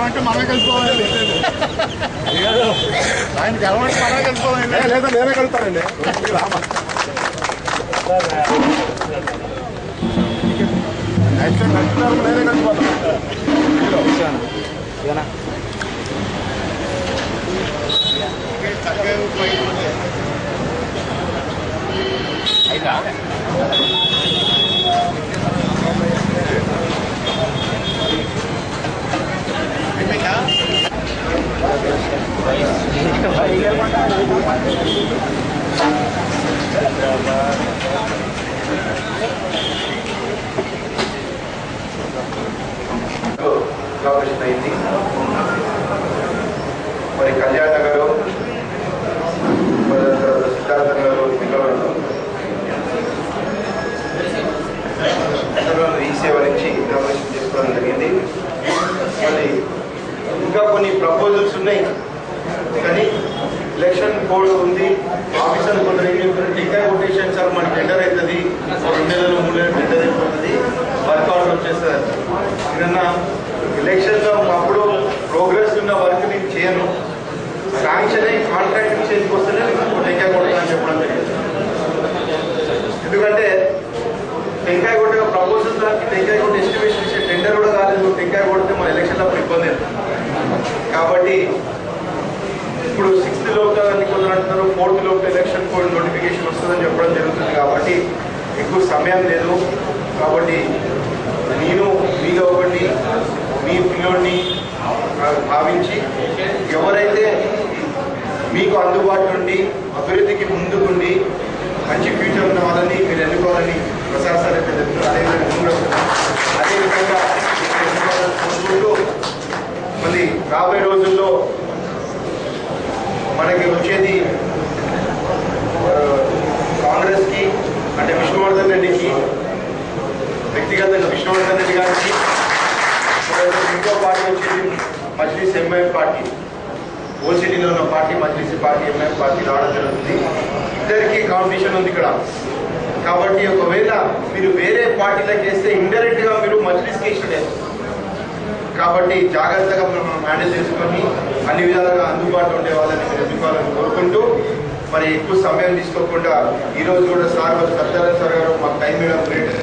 గెలవంటే మనమే కలిసిపోవాలి. ఆయన గెలవంటే మనమే కలిసిపోవాలి. లేదా నేనే కలుతానండి. నెక్స్ట్ నేనే కలిసిపోతాను. ఇనాగ్రేషన్ అయింది. మరి కళ్యాణ్ నగర్, సిద్ధార్థ నగర్, ఈ సేవ నుంచి ఇనాగ్రేషన్ చేసుకోవడం జరిగింది. మరి ఇంకా కొన్ని ప్రపోజల్స్ ఉన్నాయి, కానీ ఎలక్షన్ కోడ్ ఉంది. ఆఫీసర్ కొందరు ఏం చెప్తారు, టికెట్ కొటేషన్ సార్ మన టెండర్ అవుతుంది, 2 నెలలు 3 నెలలు టెండర్ అయిపోతుంది, వర్క్ ఆర్డర్ వచ్చేస్తుంది. ఏదన్నా ఎలక్షన్లో అప్పుడు ప్రోగ్రెస్ ఉన్న వర్క్ నేను చేయను, శాంక్షన్ అయ్యి కాంట్రాక్ట్ చేతికి వస్తేనే టెంకాయ కొట్టాలని చెప్పడం జరిగింది. ఎందుకంటే టెంకాయ కొట్టే ప్రపోజల్ దానికి టెంకాయ కొట్టే ఎస్టిమేషన్ ఇచ్చే టెండర్ కూడా కాలేదు. టెంకాయ కొడితే మన ఎలక్షన్లో అప్పుడు ఇబ్బంది అవుతుంది. కాబట్టి ఇప్పుడు 6th లోపు కొందరు అంటున్నారు, 4th లోపు ఎలక్షన్ కోడ్ నోటిఫికేషన్ వస్తుందని చెప్పడం జరుగుతుంది. కాబట్టి ఎక్కువ సమయం లేదు. కాబట్టి నేను మీలో ఒకటి మీ పిల్లోడిని భావించి ఎవరైతే మీకు అందుబాటు నుండి అభివృద్ధికి ముందుకుండి మంచి ఫ్యూచర్ ఉన్న వాళ్ళని మీరు ఎన్నుకోవాలని ప్రసాద్ సార్ అయితే చెప్తున్నారు. అదేవిధంగా కోరుకుంటూ మళ్ళీ రాబోయే రోజుల్లో మనకి వచ్చేది కాంగ్రెస్కి అంటే విష్ణువర్ధన్ రెడ్డికి, వ్యక్తిగతంగా విష్ణువర్ధన్ రెడ్డి గారికి, ఇంకో పార్టీ వచ్చేది మజ్లిస్ ఎంఐఎం పార్టీ, ఓసిటీలో ఉన్న party Majlis party MIM party రావడం జరుగుతుంది. ఇద్దరికి కాంపిటీషన్ ఉంది ఇక్కడ. కాబట్టి ఒకవేళ మీరు వేరే పార్టీలకు వేస్తే ఇండైరెక్ట్ గా మీరు మజ్లిస్కి ఇష్టడే. కాబట్టి జాగ్రత్తగా మనం హ్యాండిల్ చేసుకొని అన్ని విధాలుగా అందుబాటులో ఉండే వాళ్ళని మీరు ఎన్నుకోవాలని కోరుకుంటూ, మరి ఎక్కువ సమయం తీసుకోకుండా ఈరోజు కూడా సార్ సత్యానంద సార్ గారు మాకు టైం ఇవ్వడం గ్రేట్.